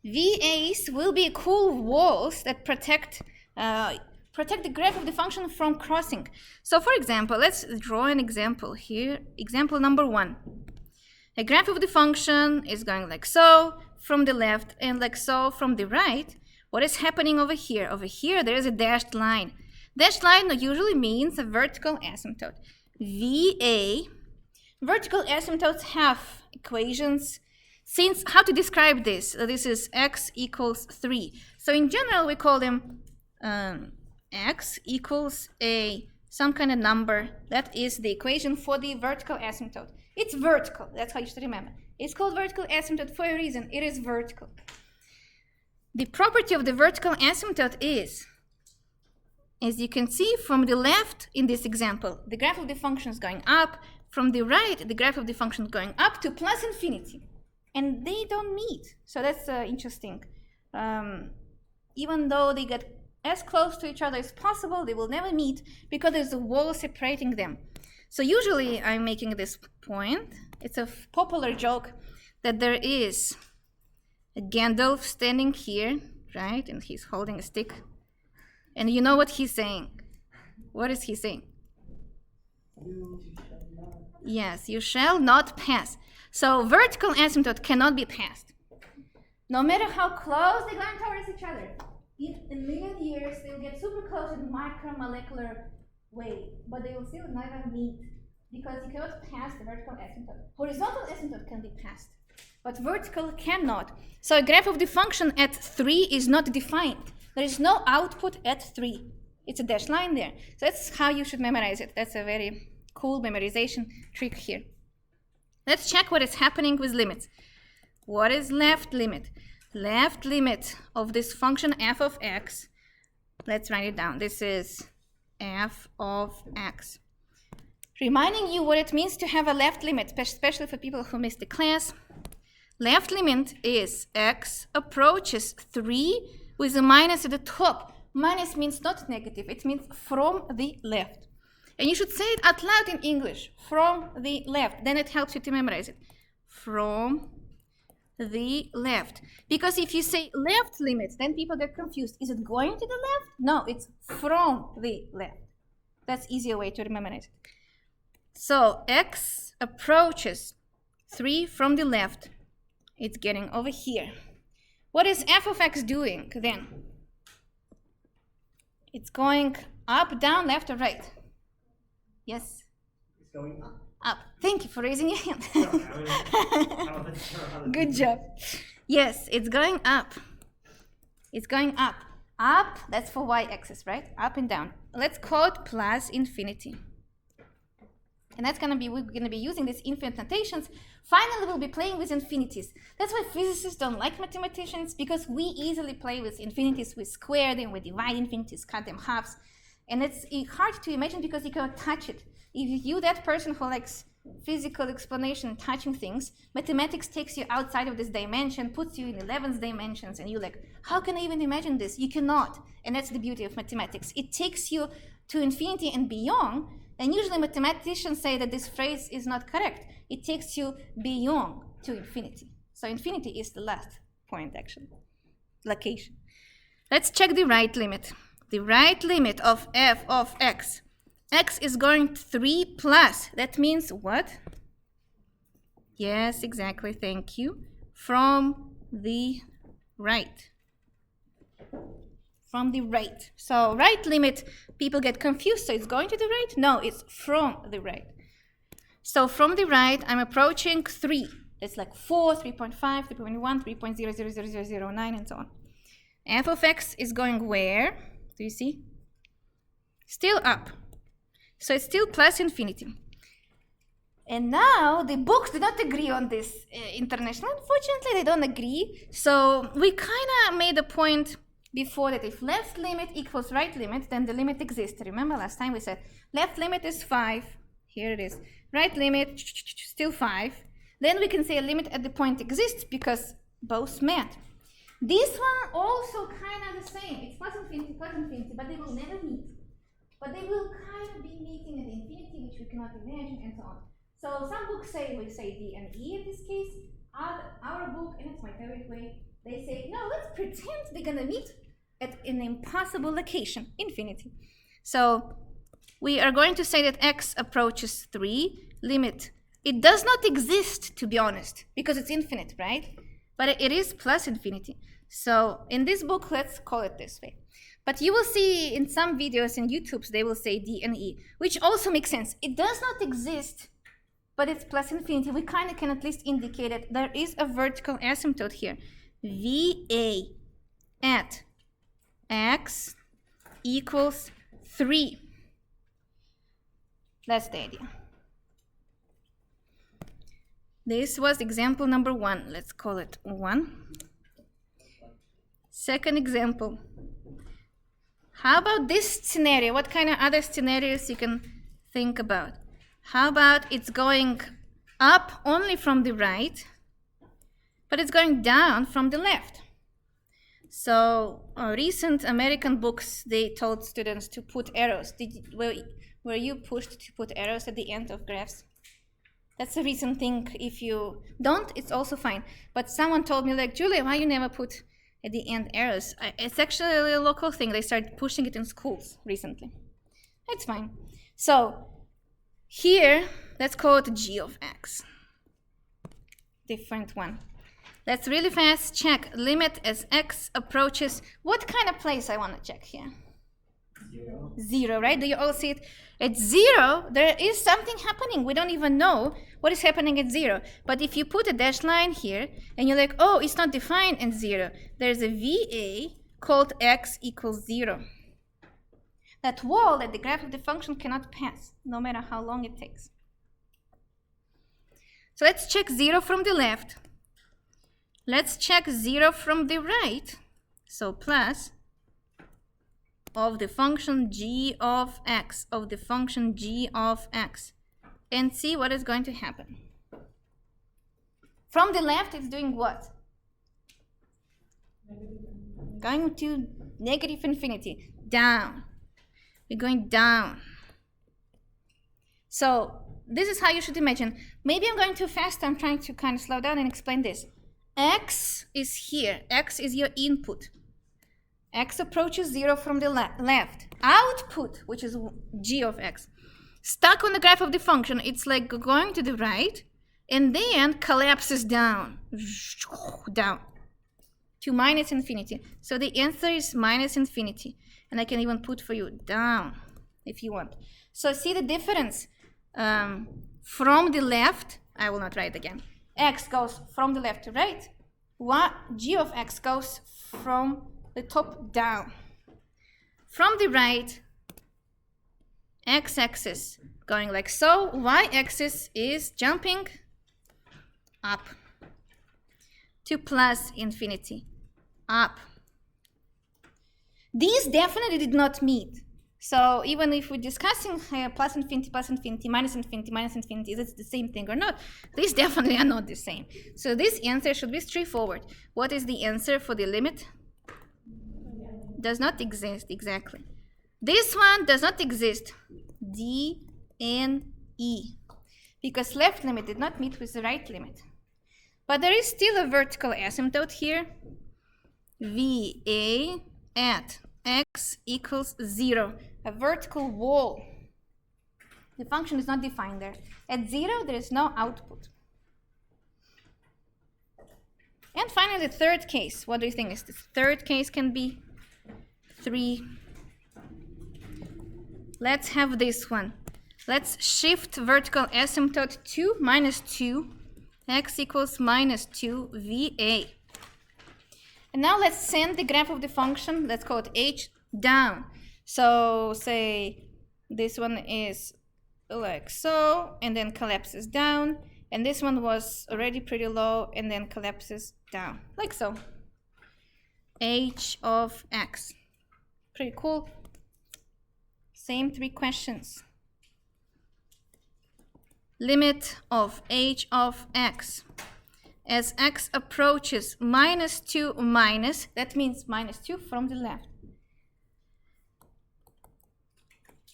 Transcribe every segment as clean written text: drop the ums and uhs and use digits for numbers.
VAs will be cool walls that protect the graph of the function from crossing. So for example, let's draw an example here. Example number 1. A graph of the function is going like so from the left and like so from the right. What is happening over here? Over here there is a dashed line. Dashed line usually means a vertical asymptote. VA, vertical asymptotes have equations. Since how to describe this? This is x equals 3. So in general we call them x equals some kind of number. That is the equation for the vertical asymptote. It's vertical. That's how you should remember. It's called vertical asymptote for a reason. It is vertical. The property of the vertical asymptote is, as you can see from the left in this example, the graph of the function is going up. From the right, the graph of the function is going up to plus infinity. And they don't meet. So that's interesting. Even though they get as close to each other as possible, they will never meet because there's a wall separating them. So usually I'm making this point. It's a popular joke that there is a Gandalf standing here, right? And he's holding a stick. And you know what he's saying? What is he saying? Yes, you shall not pass. So vertical asymptote cannot be passed. No matter how close they go towards each other. In a million years, they will get super close in micromolecular way, but they will still never meet because you cannot pass the vertical asymptote. Horizontal asymptote can be passed, but vertical cannot. So a graph of the function at 3 is not defined. There is no output at 3. It's a dashed line there. So that's how you should memorize it. That's a very cool memorization trick here. Let's check what is happening with limits. What is left limit? Left limit of this function f of x. Let's write it down. This is f of x. Reminding you what it means to have a left limit, especially for people who missed the class. Left limit is x approaches 3 with a minus at the top. Minus means not negative, it means from the left. And you should say it out loud in English, from the left. Then it helps you to memorize it. From the left. Because if you say left limit, then people get confused. Is it going to the left? No, it's from the left. That's easier way to memorize it. So x approaches 3 from the left. It's getting over here. What is f of x doing then? It's going up, down, left, or right? Yes? It's going up. Up. Thank you for raising your hand. Good job. Yes, it's going up. It's going up. Up, that's for y-axis, right? Up and down. Let's call it plus infinity. And that's we're gonna be using these infinite notations. Finally, we'll be playing with infinities. That's why physicists don't like mathematicians, because we easily play with infinities. We square them, we divide infinities, cut them halves. And it's hard to imagine because you cannot touch it. If you, that person who likes physical explanation, touching things, mathematics takes you outside of this dimension, puts you in 11th dimensions, and you're like, how can I even imagine this? You cannot. And that's the beauty of mathematics. It takes you to infinity and beyond. And usually mathematicians say that this phrase is not correct. It takes you beyond to infinity. So infinity is the last point, actually, location. Let's check the right limit. The right limit of f of x. X is going 3 plus. That means what? Yes, exactly, thank you. From the right. From the right. So right limit, people get confused. So it's going to the right? No, it's from the right. So from the right, I'm approaching 3. It's like 4, 3.5, 3.1, 3.0000009, and so on. F of x is going where? Do you see? Still up. So it's still plus infinity. And now the books do not agree on this international. Unfortunately, they don't agree. So we kind of made a point before that if left limit equals right limit, then the limit exists. Remember last time we said left limit is 5. Here it is. Right limit, still 5. Then we can say a limit at the point exists because both met. This one also kind of the same. It's plus infinity, but they will never meet. But they will kind of be meeting at infinity, which we cannot imagine, and so on. So some books say, we say D and E in this case. Our book, and it's my favorite way. They say, no, let's pretend they're gonna meet at an impossible location, infinity. So we are going to say that x approaches 3, limit. It does not exist, to be honest, because it's infinite, right? But it is plus infinity. So in this book, let's call it this way. But you will see in some videos in YouTube's, they will say D and E, which also makes sense. It does not exist, but it's plus infinity. We kind of can at least indicate it. There is a vertical asymptote here. VA at x equals 3. That's the idea. This was example number 1. Let's call it 1. Second example. How about this scenario? What kind of other scenarios you can think about? How about it's going up only from the right, but it's going down from the left? So recent American books, they told students to put arrows. Were you pushed to put arrows at the end of graphs? That's a recent thing. If you don't, it's also fine. But someone told me, like, Julia, why you never put at the end arrows? It's actually a local thing. They started pushing it in schools recently. It's fine. So here, let's call it g of x. Different one. Let's really fast check limit as x approaches. What kind of place I want to check here? 0, right? Do you all see it? At 0, there is something happening. We don't even know what is happening at 0. But if you put a dashed line here, and you're like, oh, it's not defined at 0, there's a VA called x equals 0. That wall that the graph of the function cannot pass, no matter how long it takes. So let's check 0 from the left. Let's check 0 from the right. So plus of the function g of x, of the function g of x, and see what is going to happen. From the left, it's doing what? Going to negative infinity, down. We're going down. So this is how you should imagine. Maybe I'm going too fast. I'm trying to kind of slow down and explain this. X is here. X is your input. X approaches 0 from the left. Output, which is g of x, stuck on the graph of the function, it's like going to the right and then collapses down to minus infinity. So the answer is minus infinity. And I can even put for you down if you want. So see the difference? From the left, I will not write again. X goes from the left to right. G of x goes from the top down. From the right, x-axis going like so, y-axis is jumping up to plus infinity, up. These definitely did not meet. So even if we're discussing plus infinity, minus infinity, is it the same thing or not? These definitely are not the same. So this answer should be straightforward. What is the answer for the limit? Does not exist, exactly. This one does not exist, D and E, because left limit did not meet with the right limit. But there is still a vertical asymptote here, VA at x equals 0, a vertical wall. The function is not defined there. At 0, there is no output. And finally, the third case. What do you think is the third case can be? 3. Let's have this one. Let's shift vertical asymptote to minus 2. X equals minus 2 VA. And now let's send the graph of the function, let's call it h, down. So say this one is like so, and then collapses down. And this one was already pretty low, and then collapses down, like so. H of x. Pretty cool. Same 3 questions. Limit of h of x. As x approaches minus 2 minus, that means minus 2 from the left.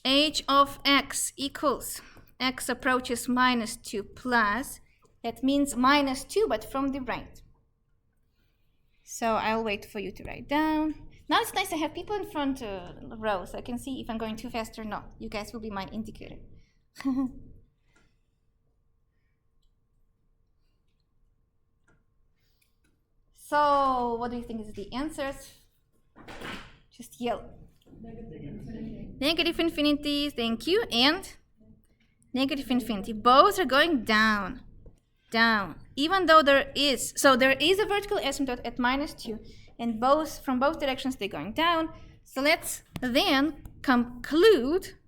H of x equals x approaches minus 2 plus, that means minus 2 but from the right. So I'll wait for you to write down. Now it's nice to have people in front row so I can see if I'm going too fast or not. You guys will be my indicator. So what do you think is the answers? Just yell. Negative infinity, thank you, and negative infinity. Both are going down, down. Even though there is a vertical asymptote at -2, and from both directions they're going down. So let's then conclude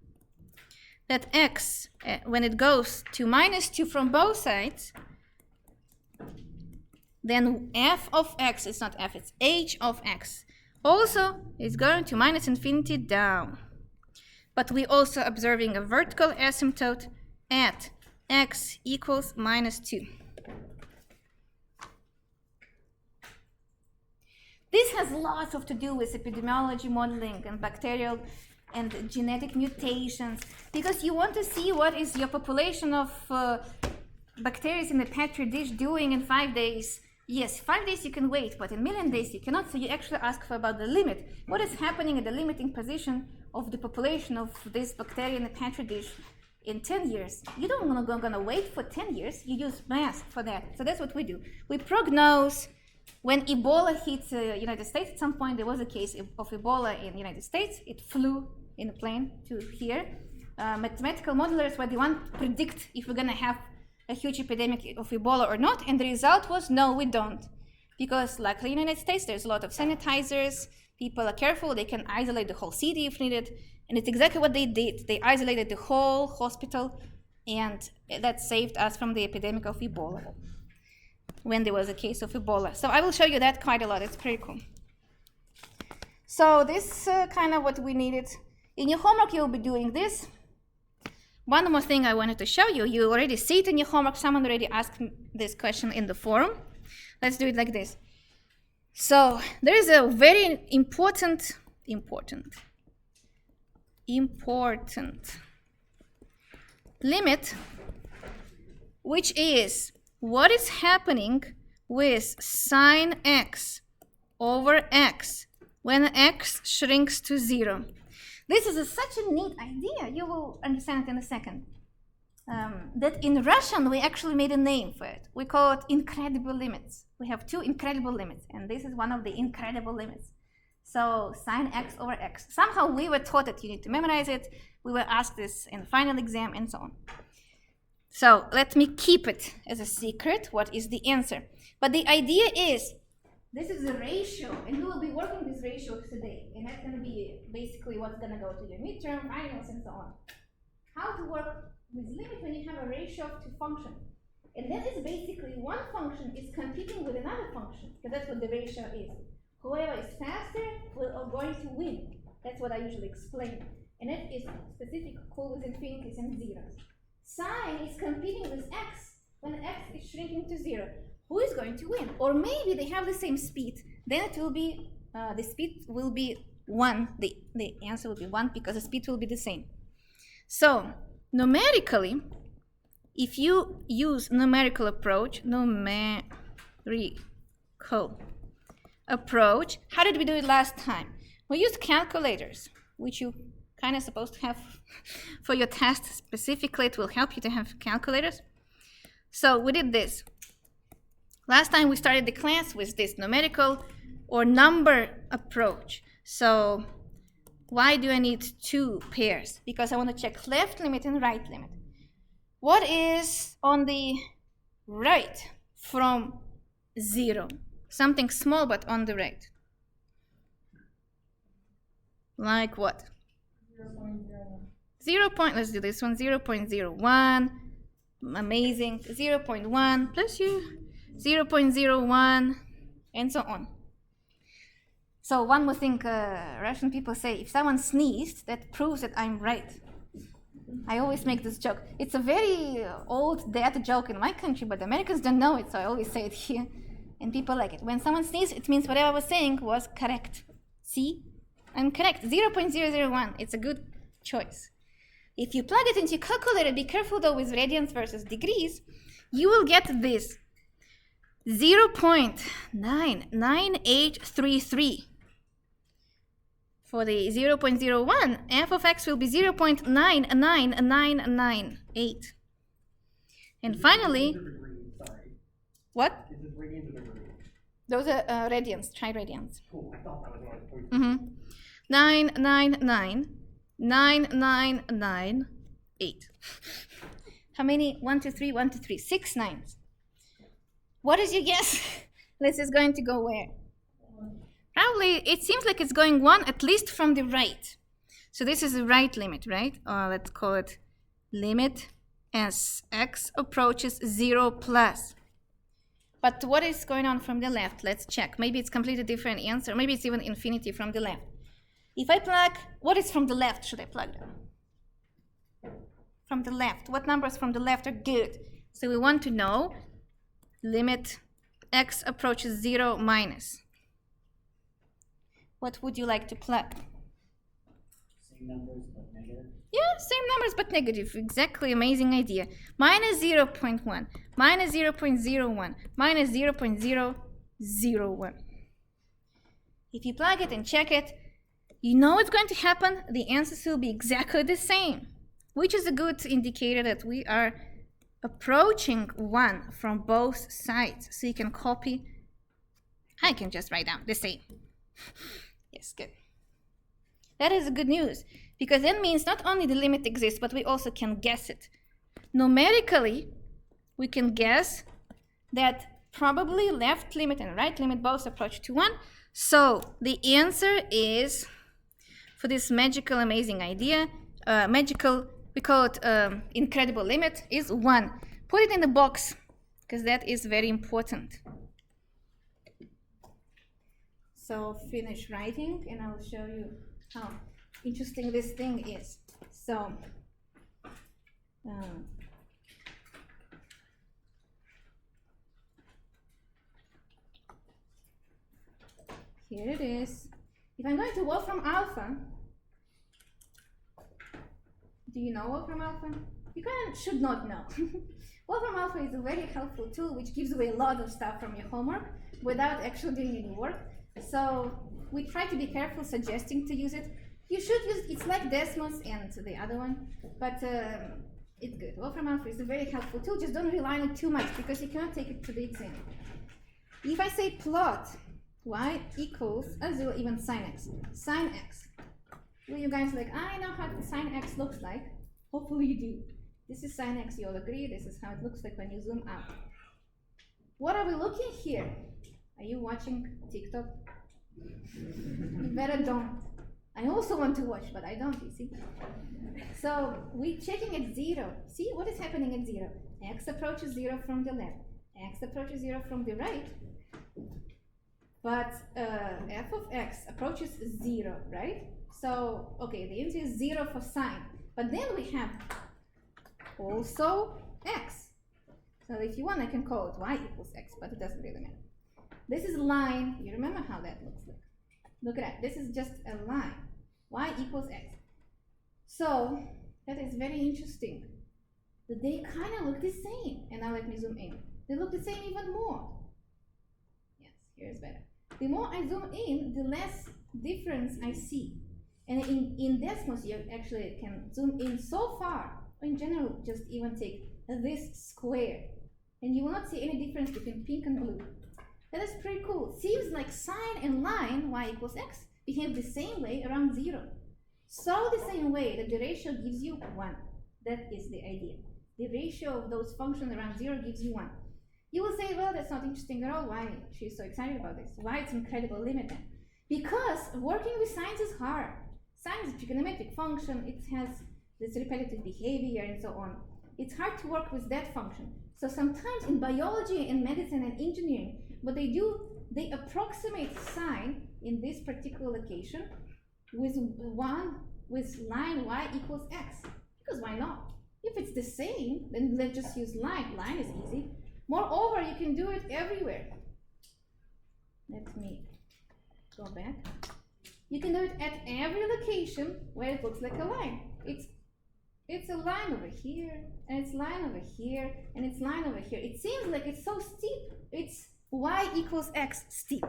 that x, when it goes to -2 from both sides, then f of x, it's not f, it's h of x, also is going to -infinity down. But we're also observing a vertical asymptote at x equals -2. This has lots to do with epidemiology modeling and bacterial and genetic mutations, because you want to see what is your population of bacteria in the petri dish doing in 5 days. Yes, 5 days you can wait, but in million days you cannot, so you actually ask for about the limit. What is happening at the limiting position of the population of this bacteria in the petri dish in 10 years? You don't gonna wait for 10 years, you use math for that. So that's what we do. We prognose. When Ebola hit the United States, at some point there was a case of Ebola in the United States. It flew in a plane to here. Mathematical modelers were the one to predict if we're going to have a huge epidemic of Ebola or not, and the result was no, we don't. Because luckily in the United States there's a lot of sanitizers, people are careful, they can isolate the whole city if needed, and it's exactly what they did. They isolated the whole hospital, and that saved us from the epidemic of Ebola, when there was a case of Ebola. So I will show you that quite a lot. It's pretty cool. So this kind of what we needed. In your homework, you'll be doing this. One more thing I wanted to show you. You already see it in your homework. Someone already asked this question in the forum. Let's do it like this. So there is a very important limit, which is what is happening with sine x over x when x shrinks to 0. This is such a neat idea. You will understand it in a second. That in Russian, we actually made a name for it. We call it incredible limits. We have 2 incredible limits, and this is one of the incredible limits. So sine x over x. Somehow we were taught that you need to memorize it. We were asked this in the final exam and so on. So let me keep it as a secret. What is the answer? But the idea is, this is a ratio, and we will be working with ratios today, and that's going to be basically what's going to go to your midterm, finals, and so on. How to work with limit when you have a ratio of 2 functions. And that is basically one function is competing with another function, because that's what the ratio is. Whoever is faster are going to win. That's what I usually explain. And that is specific cool with infinities and zeros. Sine is competing with x when x is shrinking to 0. Who is going to win? Or maybe they have the same speed. Then it will be, the speed will be 1. The answer will be 1 because the speed will be the same. So numerically, if you use numerical approach, how did we do it last time? We used calculators, which you kind of supposed to have for your test specifically. It will help you to have calculators. So we did this. Last time we started the class with this numerical or number approach. So why do I need 2 pairs? Because I want to check left limit and right limit. What is on the right from 0? Something small but on the right. Like what? 0. Let's do this one. 0.01. Amazing. 0.1. Bless you. 0.01. And so on. So one more thing Russian people say, if someone sneezed, that proves that I'm right. I always make this joke. It's a very old dead joke in my country, but the Americans don't know it, so I always say it here. And people like it. When someone sneezes, it means whatever I was saying was correct. See? I'm correct. 0.001. It's a good choice. If you plug it into your calculator, be careful though with radians versus degrees, you will get this. 0.99833. For the 0.01, f of x will be 0.99998. And finally, what? Is this radians or degrees? Those are radians, triradians. Cool, I thought that was what I was Mm-hmm. 9999998. How many? 1, 2, 3, 1, 2, 3. 6 nines. What is your guess? This is going to go where? Probably, it seems like it's going 1 at least from the right. So this is the right limit, right? Let's call it limit as x approaches 0 plus. But what is going on from the left? Let's check. Maybe it's completely different answer. Maybe it's even infinity from the left. If I plug, what is from the left should I plug down? From the left. What numbers from the left are good? So we want to know limit x approaches 0 minus. What would you like to plug? Same numbers but negative. Yeah, same numbers but negative. Exactly, amazing idea. Minus 0.1, minus 0.01, minus 0.001. If you plug it and check it, you know what's going to happen. The answers will be exactly the same, which is a good indicator that we are approaching 1 from both sides. So you can copy. I can just write down the same. Yes, good. That is good news, because that means not only the limit exists, but we also can guess it. Numerically, we can guess that probably left limit and right limit both approach to 1. So the answer is, for this magical, amazing idea, we call it incredible limit, is 1. Put it in the box, because that is very important. So finish writing, and I'll show you how interesting this thing is. So here it is. If I'm going to Wolfram Alpha, do you know Wolfram Alpha? You should not know. Wolfram Alpha is a very helpful tool which gives away a lot of stuff from your homework without actually doing any work. So we try to be careful suggesting to use it. You should use it. It's like Desmos and the other one, but it's good. Wolfram Alpha is a very helpful tool. Just don't rely on it too much because you cannot take it to the exam. If I say plot y equals, even sine x. Sine x. Well, you guys like, I know how sine x looks like. Hopefully you do. This is sine x, you all agree. This is how it looks like when you zoom out. What are we looking here? Are you watching TikTok? You better don't. I also want to watch, but I don't, you see. So we're checking at 0. See what is happening at 0? X approaches 0 from the left. X approaches 0 from the right. But f of x approaches 0, right? So, okay, the answer is 0 for sine. But then we have also x. So if you want, I can call it y equals x, but it doesn't really matter. This is a line. You remember how that looks like. Look at that. This is just a line. Y equals x. So that is very interesting. That they kind of look the same. And now let me zoom in. They look the same even more. Yes, here's better. The more I zoom in, the less difference I see. And in Desmos, you actually can zoom in so far. In general, just even take this square. And you will not see any difference between pink and blue. That is pretty cool. Seems like sine and line, y equals x, behave the same way around 0. So the same way that the ratio gives you 1. That is the idea. The ratio of those functions around 0 gives you 1. You will say, well, that's not interesting at all. Why she's so excited about this? Why it's incredible limit then? Because working with sines is hard. Sine is a trigonometric function. It has this repetitive behavior and so on. It's hard to work with that function. So sometimes in biology and medicine and engineering, what they do, they approximate sine in this particular location with line y equals x. Because why not? If it's the same, then let's just use line. Line is easy. Moreover, you can do it everywhere. Let me go back. You can do it at every location where it looks like a line. It's a line over here, and it's line over here, and it's line over here. It seems like it's so steep. It's y equals x steep.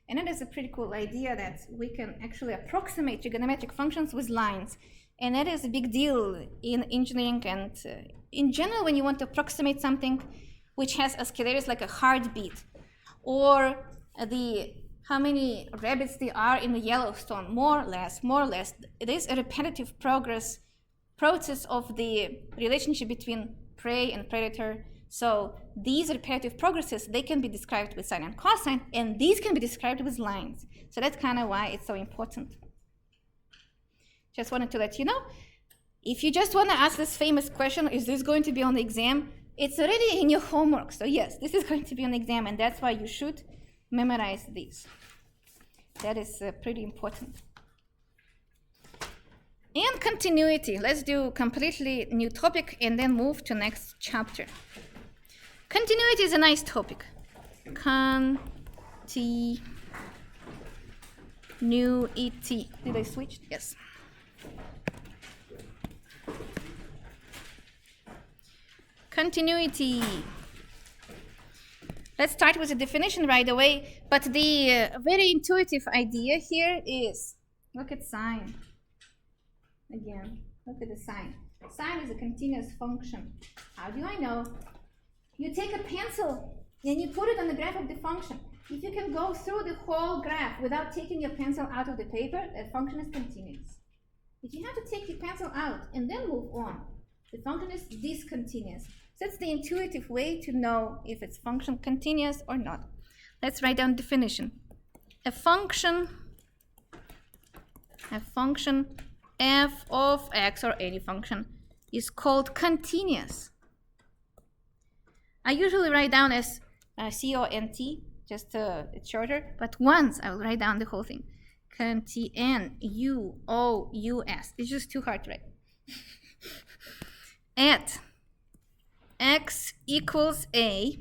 And that is a pretty cool idea that we can actually approximate trigonometric functions with lines. And that is a big deal in engineering and in general when you want to approximate something which has oscillators like a heartbeat, or how many rabbits there are in the Yellowstone, more or less. It is a repetitive process of the relationship between prey and predator. So these repetitive progresses, they can be described with sine and cosine, and these can be described with lines. So that's kind of why it's so important. Just wanted to let you know. If you just want to ask this famous question, is this going to be on the exam? It's already in your homework. So yes, this is going to be on the exam, and that's why you should memorize these. That is pretty important. And continuity. Let's do completely new topic and then move to next chapter. Continuity is a nice topic. Continuity. Did I switch? Yes. Continuity. Let's start with the definition right away. But the very intuitive idea here is, look at sine. Again, look at the sine. Sine is a continuous function. How do I know? You take a pencil and you put it on the graph of the function. If you can go through the whole graph without taking your pencil out of the paper, that function is continuous. If you have to take your pencil out and then move on, the function is discontinuous. So that's the intuitive way to know if it's function continuous or not. Let's write down definition. A function f of x, or any function, is called continuous. I usually write down as cont, just it's shorter, but once I will write down the whole thing. Continuous. It's just too hard to write. At x equals a,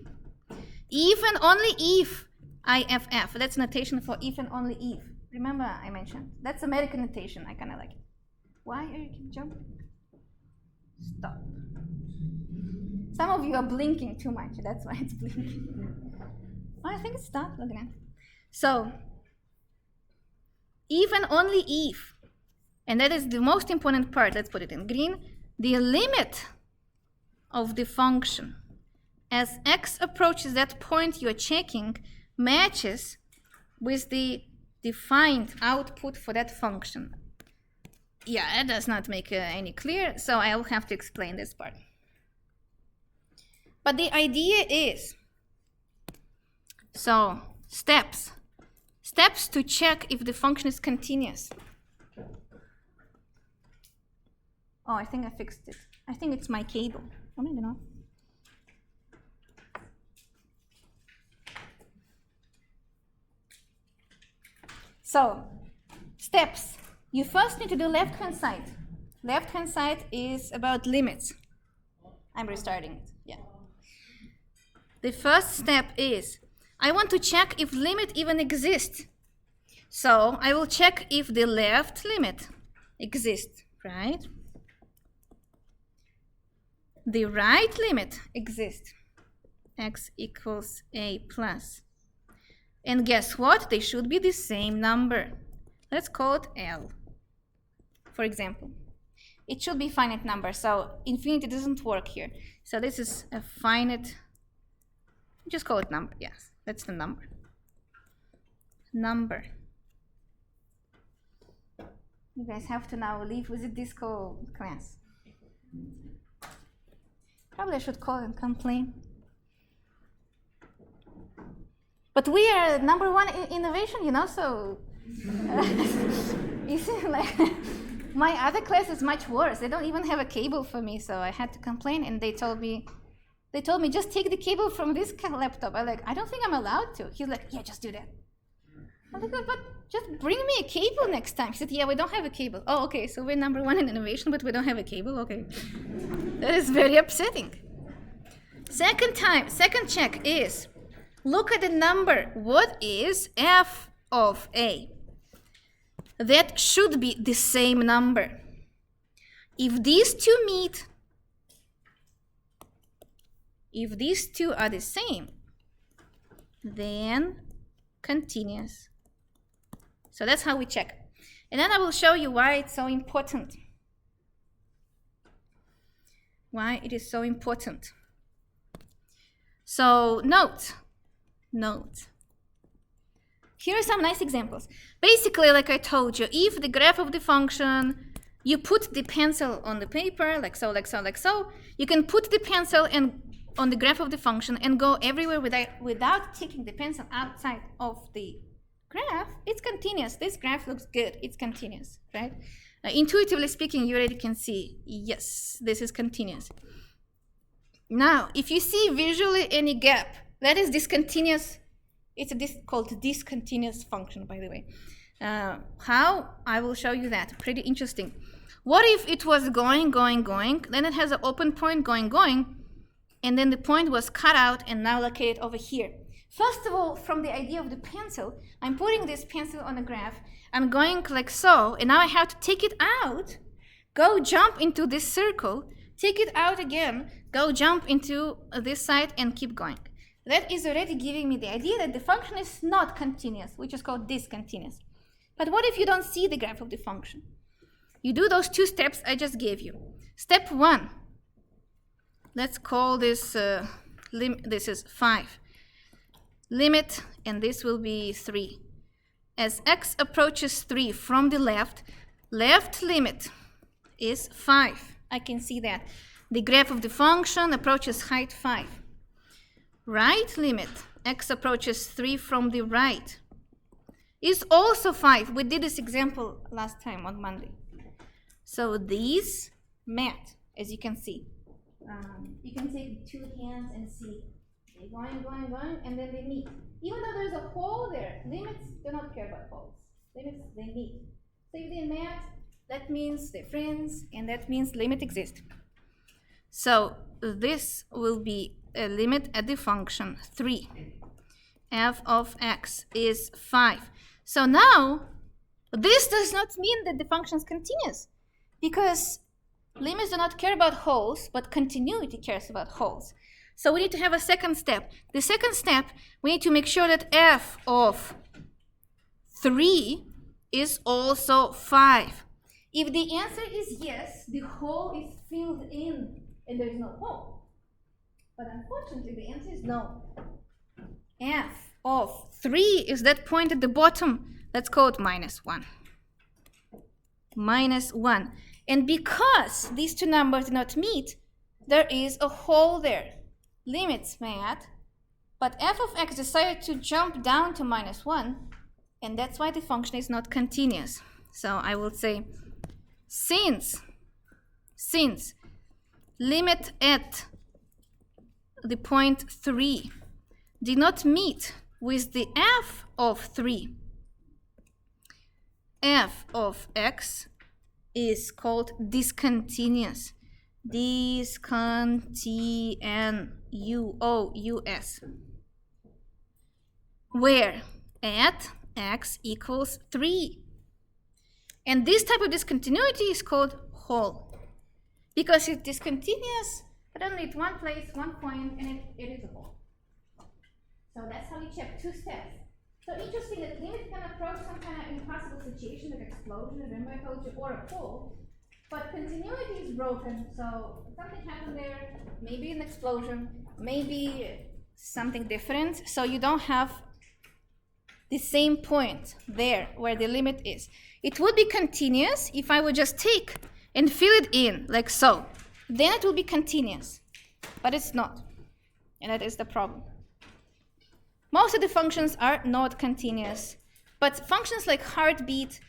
if and only if IFF. That's notation for if and only if. Remember I mentioned. That's American notation. I kind of like it. Why are you keep jumping? Stop. Some of you are blinking too much. That's why it's blinking. Oh, I think it stopped. Look at that. So, if and only if, and that is the most important part. Let's put it in green. The limit of the function as x approaches that point you're checking matches with the defined output for that function. Yeah, it does not make any clear, so I will have to explain this part. But the idea is, so steps to check if the function is continuous. Oh, I think I fixed it. I think it's my cable. Oh, maybe not. So, steps. You first need to do left-hand side. Left-hand side is about limits. I'm restarting it. Yeah. The first step is, I want to check if limit even exists. So, I will check if the left limit exists, right? The right limit exists, x equals a plus. And guess what? They should be the same number. Let's call it L, for example. It should be finite number, so infinity doesn't work here. So this is a finite, just call it number, yes, that's the number. Number. You guys have to now leave with the disco class. Probably I should call and complain. But we are number one in innovation, you know, so you see, like, my other class is much worse. They don't even have a cable for me, so I had to complain, and they told me just take the cable from this laptop. I'm like, I don't think I'm allowed to. He's like, yeah, just do that. I'm like, but just bring me a cable next time. He said, yeah, we don't have a cable. Oh, okay, so we're number one in innovation, but we don't have a cable. Okay, that is very upsetting. Second check is, look at the number. What is f of a? That should be the same number. If these two meet, if these two are the same, then continuous. So that's how we check. And then I will show you why it's so important. Why it is so important. So note. Here are some nice examples. Basically, like I told you, if the graph of the function, you put the pencil on the paper, like so, you can put the pencil on the graph of the function and go everywhere without taking the pencil outside of the graph. It's continuous. This graph looks good. It's continuous, right? Intuitively speaking, you already can see, yes, this is continuous. Now, if you see visually any gap, that is discontinuous. It's called discontinuous function, by the way. How? I will show you that. Pretty interesting. What if it was going, then it has an open point going, and then the point was cut out and now located over here. First of all, from the idea of the pencil, I'm putting this pencil on a graph. I'm going like so, and now I have to take it out, go jump into this circle, take it out again, go jump into this side, and keep going. That is already giving me the idea that the function is not continuous, which is called discontinuous. But what if you don't see the graph of the function? You do those two steps I just gave you. Step 1, let's call this, this is 5. Limit, and this will be 3. As x approaches 3 from the left limit is 5. I can see that. The graph of the function approaches height 5. Right limit, x approaches 3 from the right, is also 5. We did this example last time on Monday. So these met, as you can see. You can take 2 hands and see. They're going, and then they meet. Even though there's a hole there, limits do not care about holes. Limits, they meet. So if they met, that means they're friends, and that means limit exists. So this will be a limit at the function 3. F of x is 5. So now, this does not mean that the function is continuous, because limits do not care about holes, but continuity cares about holes. So we need to have a second step. The second step, we need to make sure that f of 3 is also 5. If the answer is yes, the hole is filled in and there is no hole. But unfortunately, the answer is no. F of 3 is that point at the bottom. Let's call it -1. -1. And because these two numbers do not meet, there is a hole there. Limits met, but f of x decided to jump down to -1, and that's why the function is not continuous. So I will say, since limit at the point 3 did not meet with the f of 3, f of x is called discontinuous. Discontinuous. Where at x equals 3. And this type of discontinuity is called hole. Because it's discontinuous, but only at one place, one point, and it is a hole. So that's how we check 2 steps. So interesting that limit can approach some kind of impossible situation like explosion, remember I told you, or a hole. But continuity is broken, so something happened there, maybe an explosion, maybe something different, so you don't have the same point there where the limit is. It would be continuous if I would just take and fill it in, like so. Then it will be continuous, but it's not, and that is the problem. Most of the functions are not continuous, but functions like heartbeat,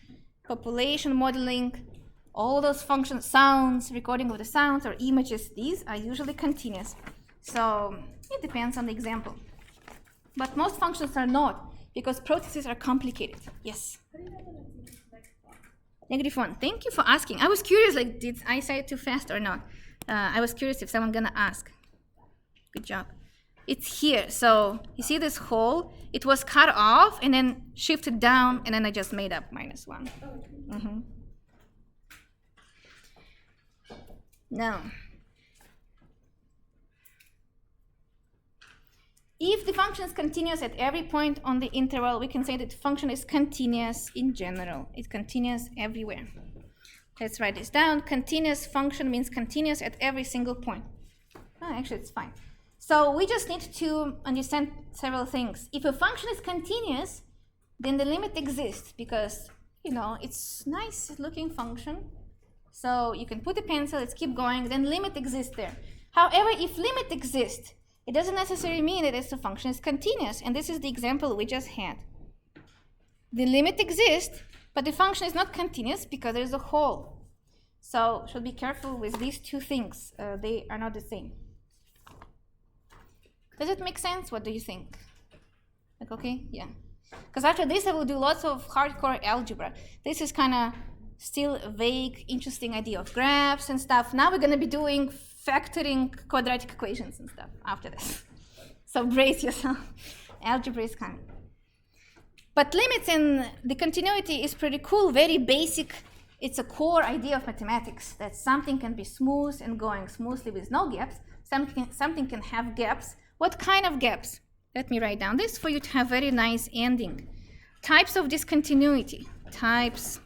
population modeling, all those functions, sounds, recording of the sounds, or images, these are usually continuous. So it depends on the example. But most functions are not, because processes are complicated. Yes? How do you know that it's -1. Thank you for asking. I was curious, like, did I say it too fast or not? I was curious if someone gonna ask. Good job. It's here. So you see this hole? It was cut off and then shifted down, and then I just made up -1. Now, If the function is continuous at every point on the interval, we can say that the function is continuous in general. It's continuous everywhere. Let's write this down. Continuous function means continuous at every single point. Oh, actually, it's fine. So we just need to understand several things. If a function is continuous, then the limit exists because, you know, it's nice looking function. So you can put a pencil, let's keep going, then limit exists there. However, if limit exists, it doesn't necessarily mean that the function is continuous, and this is the example we just had. The limit exists, but the function is not continuous because there's a hole. So should be careful with these two things. They are not the same. Does it make sense? What do you think? Like, okay? Yeah. Because after this, I will do lots of hardcore algebra. This is kind of still a vague, interesting idea of graphs and stuff. Now we're going to be doing factoring quadratic equations and stuff after this. So brace yourself. Algebra is coming. But limits and the continuity is pretty cool, very basic. It's a core idea of mathematics, that something can be smooth and going smoothly with no gaps. Something can have gaps. What kind of gaps? Let me write down this for you to have very nice ending. Types of discontinuity. Types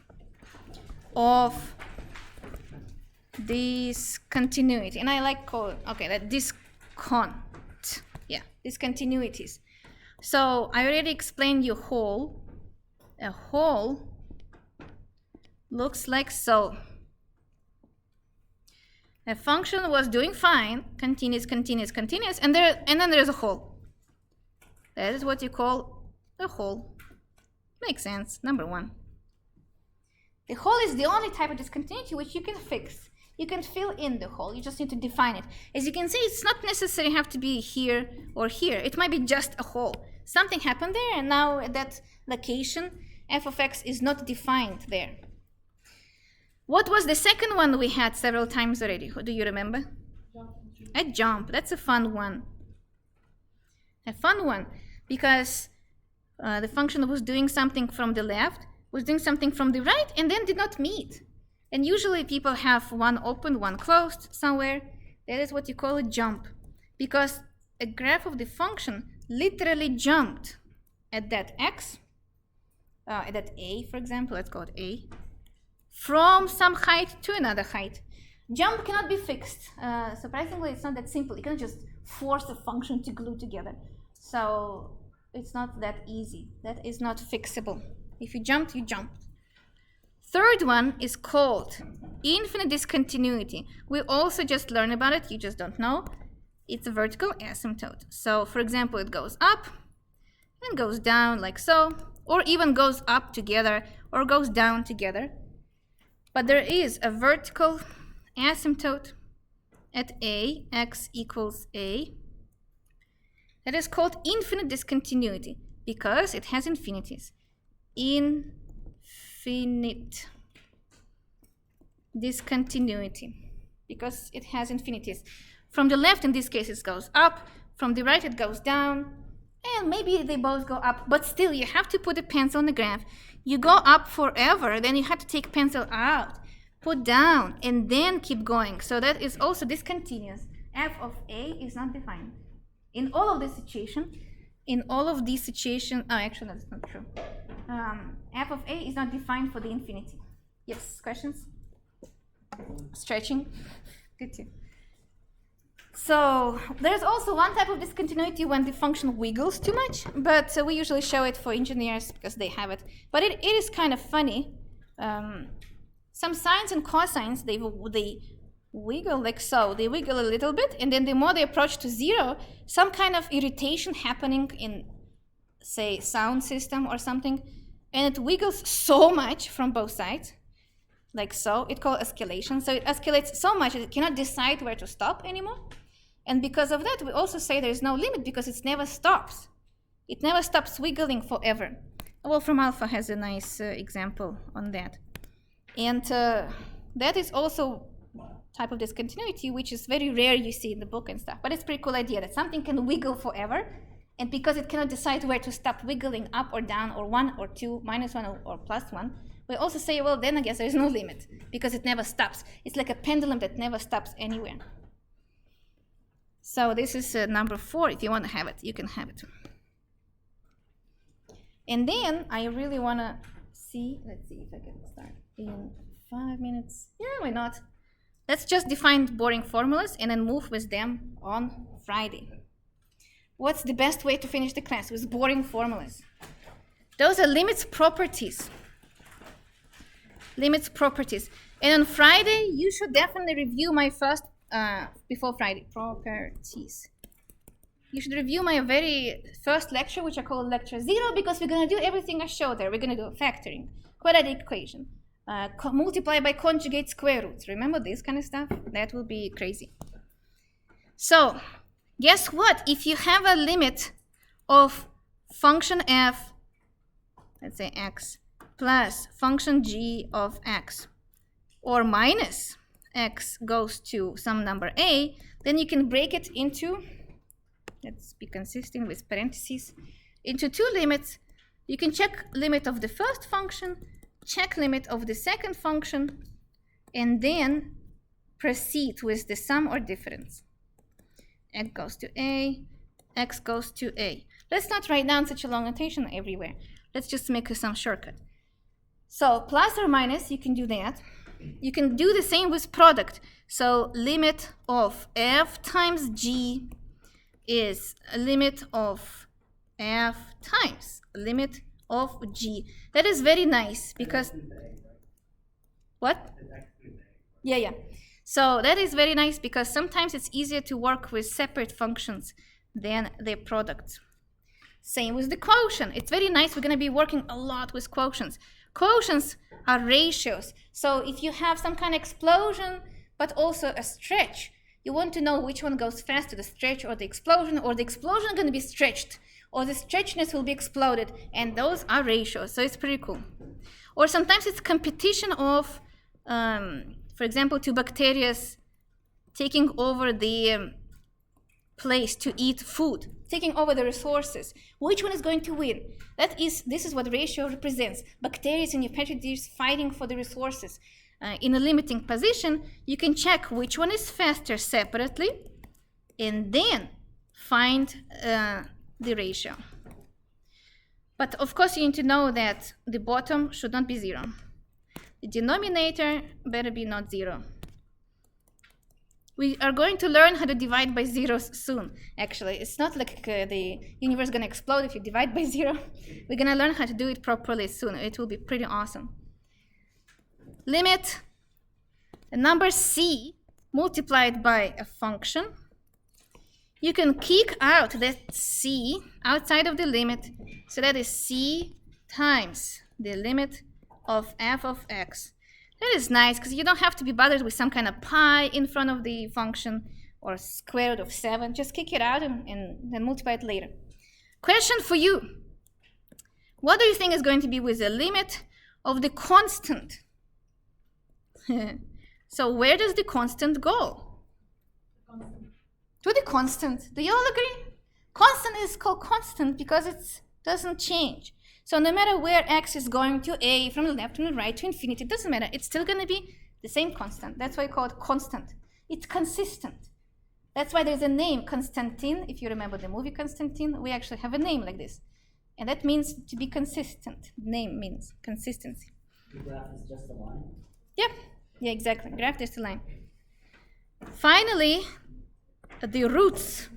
of discontinuity. And I like call, okay, that discont. Yeah, discontinuities. So I already explained you whole. A whole looks like so. A function was doing fine, continuous, continuous, continuous, and then there's a whole. That is what you call a whole. Makes sense, number one. The whole is the only type of discontinuity which you can fix. You can fill in the whole, you just need to define it. As you can see, it's not necessarily have to be here or here. It might be just a whole. Something happened there, and now at that location, f of x is not defined there. What was the second one we had several times already? Do you remember? A jump. That's a fun one. A fun one, because the function was doing something from the left, was doing something from the right, and then did not meet. And usually people have one open, one closed somewhere. That is what you call a jump, because a graph of the function literally jumped at that x, at that a, for example, let's call it a, from some height to another height. Jump cannot be fixed. Surprisingly, it's not that simple. You cannot just force a function to glue together. So it's not that easy. That is not fixable. If you jumped, you jumped. Third one is called infinite discontinuity. We also just learned about it. You just don't know. It's a vertical asymptote. So, for example, it goes up and goes down like so, or even goes up together or goes down together. But there is a vertical asymptote at a, x equals a, that is called infinite discontinuity because it has infinities. Infinite discontinuity because it has infinities. From the left, in this case, it goes up. From the right, it goes down. And maybe they both go up. But still, you have to put a pencil on the graph. You go up forever. Then you have to take pencil out, put down, and then keep going. So that is also discontinuous. F of A is not defined. In all of these situations, oh, actually, that's not true. F of A is not defined for the infinity. Yes, questions? Stretching? Good too. So there's also one type of discontinuity when the function wiggles too much, but we usually show it for engineers because they have it. But it is kind of funny. Some sines and cosines, they wiggle like so. They wiggle a little bit, and then the more they approach to zero, some kind of irritation happening in, say, sound system or something, and it wiggles so much from both sides, like so. It's called escalation. So it escalates so much that it cannot decide where to stop anymore. And because of that, we also say there is no limit because it never stops. It never stops wiggling forever. Wolfram Alpha has a nice example on that. And that is also type of discontinuity, which is very rare you see in the book and stuff. But it's a pretty cool idea that something can wiggle forever. And because it cannot decide where to stop wiggling up or down or 1 or 2, -1 or +1, we also say, well, then I guess there is no limit because it never stops. It's like a pendulum that never stops anywhere. So this is number 4. If you want to have it, you can have it. And then I really want to see, let's see if I can start in 5 minutes. Yeah, why not? Let's just define boring formulas and then move with them on Friday. What's the best way to finish the class? With boring formulas. Those are limits properties. Limits properties. And on Friday, you should definitely review my first, before Friday, properties. You should review my very first lecture, which I call lecture 0, because we're going to do everything I showed there. We're going to do factoring, quadratic equation, multiply by conjugate square roots. Remember this kind of stuff? That will be crazy. So, guess what? If you have a limit of function f, let's say x, plus function g of x, or minus x goes to some number a, then you can break it into, let's be consistent with parentheses, into 2 limits. You can check limit of the first function, check limit of the second function, and then proceed with the sum or difference. X goes to a, x goes to a. Let's not write down such a long notation everywhere. Let's just make some shortcut. So plus or minus, you can do that. You can do the same with product. So limit of f times g is a limit of f times limit of g. That is very nice because what? Yeah. So that is very nice because sometimes it's easier to work with separate functions than their products. Same with the quotient. It's very nice. We're going to be working a lot with quotients. Quotients are ratios. So if you have some kind of explosion, but also a stretch, you want to know which one goes faster, the stretch or the explosion going to be stretched, or the stretchness will be exploded, and those are ratios, so it's pretty cool. Or sometimes it's competition of, for example, 2 bacteria taking over the place to eat food, taking over the resources. Which one is going to win? This is what ratio represents. Bacteria in your petri dish fighting for the resources. In a limiting position, you can check which one is faster separately and then find the ratio. But of course, you need to know that the bottom should not be 0. The denominator better be not 0. We are going to learn how to divide by zeros soon, actually. It's not like the universe is going to explode if you divide by 0. We're going to learn how to do it properly soon. It will be pretty awesome. Limit a number c multiplied by a function. You can kick out that c outside of the limit, so that is c times the limit of f of x. That is nice because you don't have to be bothered with some kind of pi in front of the function or square root of 7. Just kick it out and then multiply it later. Question for you. What do you think is going to be with the limit of the constant? So where does the constant go? To the constant. Do you all agree? Constant is called constant because it doesn't change. So no matter where x is going to a, from the left to the right to infinity, it doesn't matter. It's still going to be the same constant. That's why I call it constant. It's consistent. That's why there's a name, Constantine. If you remember the movie Constantine, we actually have a name like this. And that means to be consistent. Name means consistency. The graph is just a line? Yep. Yeah, exactly. Graph just a line. Finally, the roots.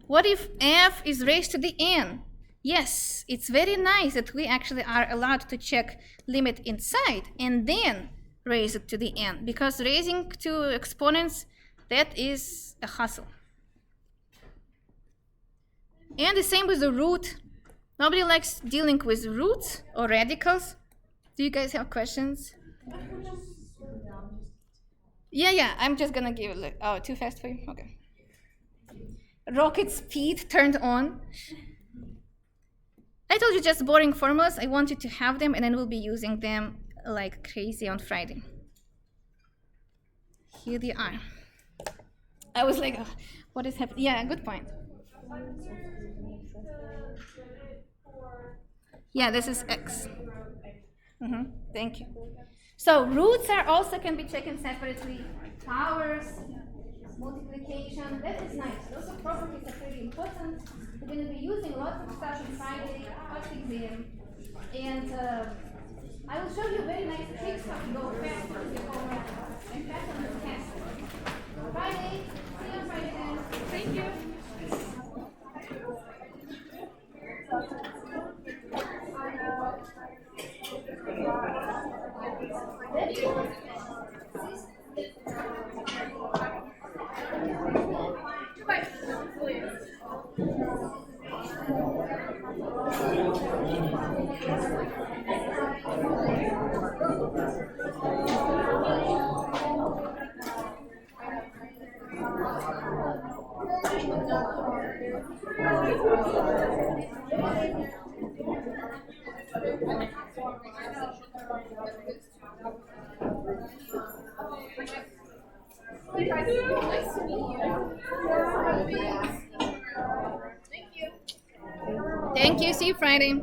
What if f is raised to the n? Yes, it's very nice that we actually are allowed to check limit inside and then raise it to the n, because raising to exponents, that is a hassle. And the same with the root. Nobody likes dealing with roots or radicals. Do you guys have questions? Yeah, I'm just gonna give it, oh, too fast for you? Okay. Rocket speed turned on. I told you just boring formulas. I want you to have them, and then we'll be using them like crazy on Friday. Here they are. I was like, oh, what is happening? Yeah, good point. Yeah, this is x. Thank you. So roots are also can be taken separately. Powers multiplication. That is nice. Those properties are pretty important. We're going to be using lots of stuff on Friday, first exam. And I will show you very nice tricks how to go fast with your homework and fast on the test. Friday, see you on Friday then. Thank you. Thank you. See you Friday.